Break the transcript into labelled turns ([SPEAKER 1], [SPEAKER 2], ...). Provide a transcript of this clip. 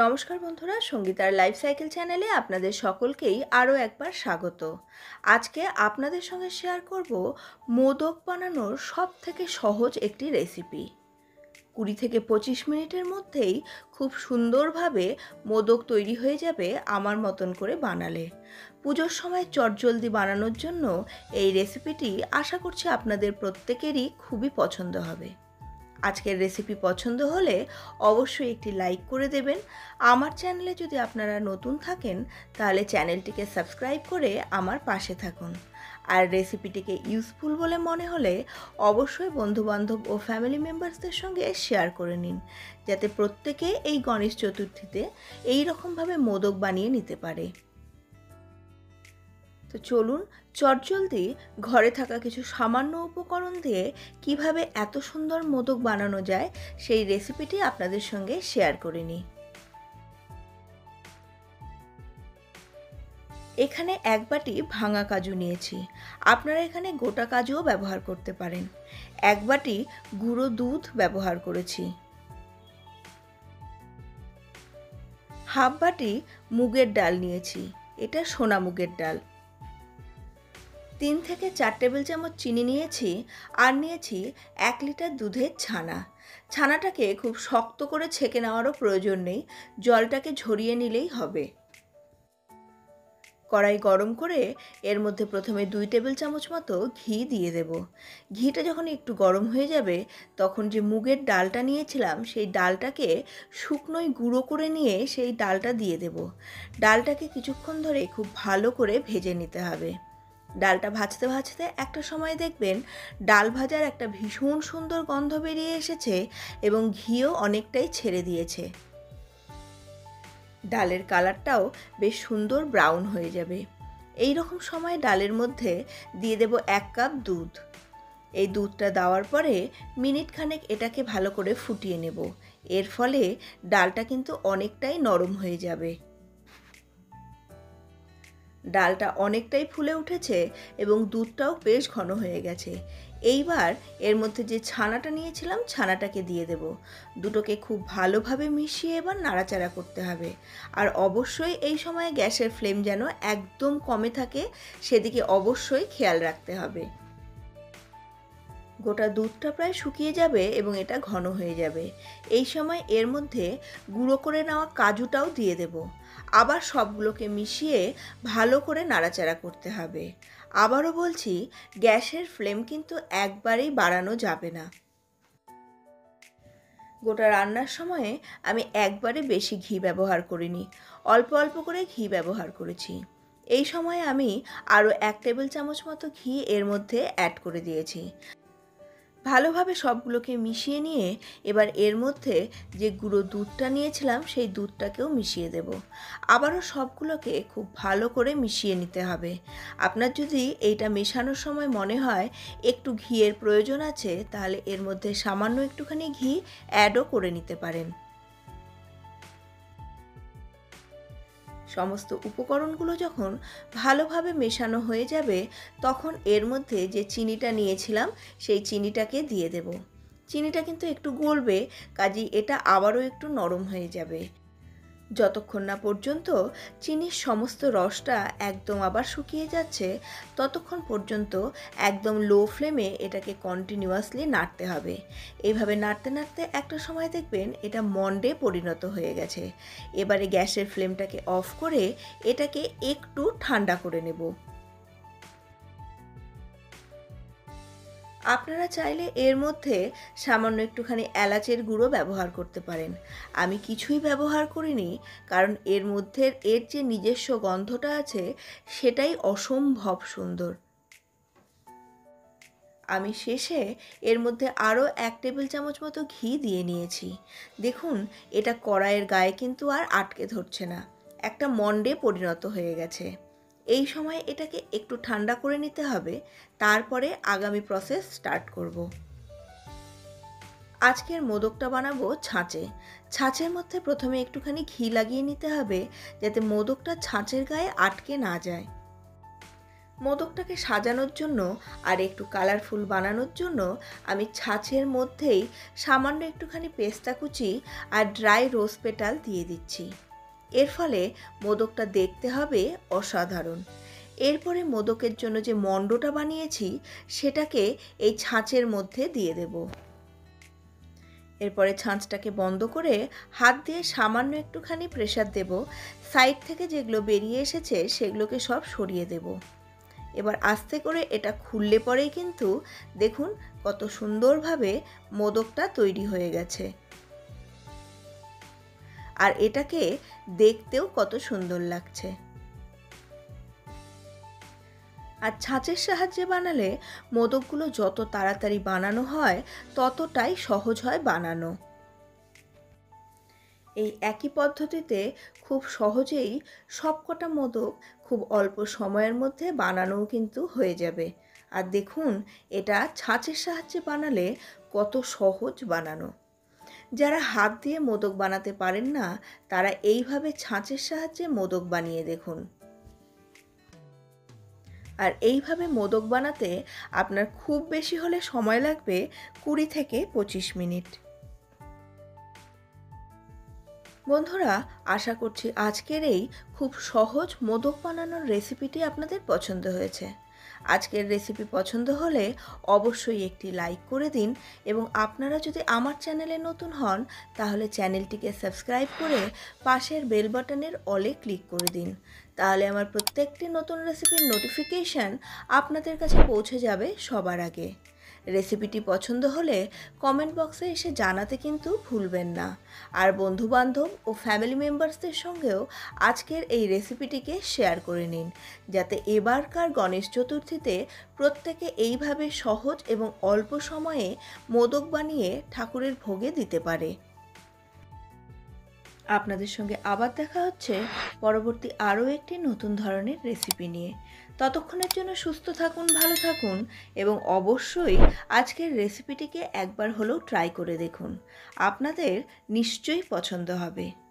[SPEAKER 1] নমস্কার বন্ধুরা, সঙ্গীতার life cycle চ্যানেলে আপনাদের সকলকেই আরও একবার স্বাগত। আজকে আপনাদের সঙ্গে শেয়ার করব মোদক বানানোর সবথেকে সহজ একটি রেসিপি। 20 থেকে 25 মিনিটের মধ্যেই খুব সুন্দরভাবে মোদক তৈরি হয়ে যাবে আমার মতন করে বানালে। পুজোর সময় চটজলদি বানানোর জন্য এই রেসিপিটি আশা করছি আপনাদের প্রত্যেকেরই খুবই পছন্দ হবে। আজকের রেসিপি পছন্দ হলে অবশ্যই একটি লাইক করে দেবেন। আমার চ্যানেলে যদি আপনারা নতুন থাকেন তাহলে চ্যানেলটিকে সাবস্ক্রাইব করে আমার পাশে থাকুন। আর রেসিপিটিকে ইউজফুল বলে মনে হলে অবশ্যই বন্ধুবান্ধব ও ফ্যামিলি মেম্বার্সদের সঙ্গে শেয়ার করে নিন, যাতে প্রত্যেকে এই গণেশ চতুর্থীতে এই রকমভাবে মোদক বানিয়ে নিতে পারে। তো চলুন চটজলদি ঘরে থাকা কিছু সামান্য উপকরণ দিয়ে কিভাবে এত সুন্দর মোদক বানানো যায় সেই রেসিপিটি আপনাদের সঙ্গে শেয়ার করে নিই। এখানে এক বাটি ভাঙা কাজু নিয়েছি, আপনারা এখানে গোটা কাজুও ব্যবহার করতে পারেন। এক বাটি গুঁড়ো দুধ ব্যবহার করেছি। হাফ বাটি মুগের ডাল নিয়েছি, এটা সোনা মুগের ডাল। 3 থেকে 4 টেবিল চামচ চিনি নিয়েছি, আর নিয়েছি 1 লিটার দুধের ছানা। ছানাটাকে খুব শক্ত করে ছেঁকে নেওয়ারও প্রয়োজন নেই, জলটাকে ঝরিয়ে নিলেই হবে। কড়াই গরম করে এর মধ্যে প্রথমে 2 টেবিল চামচ মতো ঘি দিয়ে দেব। ঘিটা যখন একটু গরম হয়ে যাবে তখন যে মুগের ডালটা নিয়েছিলাম সেই ডালটাকে শুকনোই গুঁড়ো করে নিয়ে সেই ডালটা দিয়ে দেব। ডালটাকে কিছুক্ষণ ধরে খুব ভালো করে ভেজে নিতে হবে। ডালটা ভাজতে ভাজতে একটা সময় দেখবেন ডাল ভাজার একটা ভীষণ সুন্দর গন্ধ বেরিয়ে এসেছে এবং ঘিও অনেকটাই ছেড়ে দিয়েছে। ডালের কালারটাও বেশ সুন্দর ব্রাউন হয়ে যাবে। এই রকম সময় ডালের মধ্যে দিয়ে দেব 1 কাপ দুধ। এই দুধটা দেওয়ার পরে মিনিট খানেক এটাকে ভালো করে ফুটিয়ে নেব। এর ফলে ডালটা কিন্তু অনেকটাই নরম হয়ে যাবে। ডালটা অনেকটাই ফুলে উঠেছে এবং দুধটাও বেশ ঘন হয়ে গেছে। এইবার এর মধ্যে যে ছানাটা নিয়েছিলাম ছানাটাকে দিয়ে দেব। দুটোকে খুব ভালোভাবে মিশিয়ে এবার নাড়াচাড়া করতে হবে। আর অবশ্যই এই সময় গ্যাসের ফ্লেম যেন একদম কমে থাকে সেদিকে অবশ্যই খেয়াল রাখতে হবে। গোটা দুধটা প্রায় শুকিয়ে যাবে এবং এটা ঘন হয়ে যাবে। এই সময় এর মধ্যে গুঁড়ো করে নেওয়া কাজুটাও দিয়ে দেব। আবার সবগুলোকে মিশিয়ে ভালো করে নাড়াচাড়া করতে হবে। আবারও বলছি, গ্যাসের ফ্লেম কিন্তু একবারেই বাড়ানো যাবে না। গোটা রান্নার সময়ে আমি একবারে বেশি ঘি ব্যবহার করিনি, অল্প অল্প করে ঘি ব্যবহার করেছি। এই সময় আমি আরও 1 টেবিল চামচ মতো ঘি এর মধ্যে অ্যাড করে দিয়েছি। ভালোভাবে সবগুলোকে মিশিয়ে নিয়ে এবার এর মধ্যে যে গুঁড়ো দুধটা নিয়েছিলাম সেই দুধটাকেও মিশিয়ে দেব। আবারও সবগুলোকে খুব ভালো করে মিশিয়ে নিতে হবে। আপনার যদি এইটা মেশানোর সময় মনে হয় একটু ঘিয়ের প্রয়োজন আছে তাহলে এর মধ্যে সামান্য একটুখানি ঘি অ্যাডও করে নিতে পারেন। সমস্ত উপকরণগুলো যখন ভালোভাবে মেশানো হয়ে যাবে তখন এর মধ্যে যে চিনিটা নিয়েছিলাম সেই চিনিটাকে দিয়ে দেব। চিনিটা কিন্তু একটু গলবে, কাজেই এটা আবারও একটু নরম হয়ে যাবে। যতক্ষণ না পর্যন্ত চিনির সমস্ত রসটা একদম আবার শুকিয়ে যাচ্ছে ততক্ষণ পর্যন্ত একদম লো ফ্লেমে এটাকে কন্টিনিউয়াসলি নাড়তে হবে। এইভাবে নাড়তে নাড়তে একটা সময় দেখবেন এটা মন্ডে পরিণত হয়ে গেছে। এবারে গ্যাসের ফ্লেমটাকে অফ করে এটাকে একটু ঠান্ডা করে নেব। আপনারা চাইলে এর মধ্যে সামান্য একটুখানি এলাচের গুঁড়ো ব্যবহার করতে পারেন। আমি কিছুই ব্যবহার করিনি, কারণ এর মধ্যে এর যে নিজস্ব গন্ধটা আছে সেটাই অসম্ভব সুন্দর। আমি শেষে এর মধ্যে আরও 1 টেবিল চামচ মতো ঘি দিয়ে নিয়েছি। দেখুন, এটা কড়াইয়ের গায়ে কিন্তু আর আটকে ধরছে না, একটা মন্ডে পরিণত হয়ে গেছে। এই সময় এটাকে একটু ঠান্ডা করে নিতে হবে, তারপরে আগামী প্রসেস স্টার্ট করব। আজকের মোদকটা বানাবো ছাঁচে। ছাঁচের মধ্যে প্রথমে একটুখানি ঘি লাগিয়ে নিতে হবে যাতে মোদকটা ছাঁচের গায়ে আটকে না যায়। মোদকটাকে সাজানোর জন্য আর একটু কালারফুল বানানোর জন্য আমি ছাঁচের মধ্যেই সামান্য একটুখানি পেস্তা কুচি আর ড্রাই রোজ পেটাল দিয়ে দিচ্ছি। এর ফলে মোদকটা দেখতে হবে অসাধারণ। এরপরে মোদকের জন্য যে মণ্ডটা বানিয়েছি সেটাকে এই ছাঁচের মধ্যে দিয়ে দেব। এরপরে ছাঁচটাকে বন্ধ করে হাত দিয়ে সামান্য একটুখানি প্রেসার দেব। সাইড থেকে যেগুলো বেরিয়ে এসেছে সেগুলোকে সব সরিয়ে দেব। এবার আস্তে করে এটা খুললে পরেই কিন্তু দেখুন কত সুন্দরভাবে মোদকটা তৈরি হয়ে গেছে। আর এটাকে দেখতেও কত সুন্দর লাগছে। আর ছাঁচের সাহায্যে বানালে মোদকগুলো যত তাড়াতাড়ি বানানো হয় ততটাই সহজ হয় বানানো। এই একই পদ্ধতিতে খুব সহজেই সবকটা মোদক খুব অল্প সময়ের মধ্যে বানানোও কিন্তু হয়ে যাবে। আর দেখুন এটা ছাঁচের সাহায্যে বানালে কত সহজ বানানো। যারা হাত দিয়ে মোদক বানাতে পারেন না তারা এইভাবে ছাঁচের সাহায্যে মোদক বানিয়ে দেখুন। আর এইভাবে মোদক বানাতে আপনার খুব বেশি হলে সময় লাগবে 20 থেকে 25 মিনিট। বন্ধুরা, আশা করছি আজকের এই খুব সহজ মোদক বানানোর রেসিপিটি আপনাদের পছন্দ হয়েছে। আজকের রেসিপি পছন্দ হলে অবশ্যই একটি লাইক করে দিন এবং আপনারা যদি আমার চ্যানেলে নতুন হন তাহলে চ্যানেলটিকে সাবস্ক্রাইব করে পাশের বেল বাটনের অলে ক্লিক করে দিন। তাহলে আমার প্রত্যেকটি নতুন রেসিপির নোটিফিকেশান আপনাদের কাছে পৌঁছে যাবে সবার আগে। রেসিপিটি পছন্দ হলে কমেন্ট বক্সে এসে জানাতে কিন্তু ভুলবেন না। আর বন্ধুবান্ধব ও ফ্যামিলি মেম্বার্সদের সঙ্গেও আজকের এই রেসিপিটিকে শেয়ার করে নিন, যাতে এবারকার গণেশ চতুর্থীতে প্রত্যেকে এইভাবে সহজ এবং অল্প সময়ে মোদক বানিয়ে ঠাকুরের ভোগে দিতে পারে। আপনাদের সঙ্গে আবার দেখা হচ্ছে পরবর্তী আরও একটি নতুন ধরনের রেসিপি নিয়ে। ততক্ষণের জন্য সুস্থ থাকুন, ভালো থাকুন এবং অবশ্যই আজকের রেসিপিটিকে একবার হলেও ট্রাই করে দেখুন। আপনাদের নিশ্চয়ই পছন্দ হবে।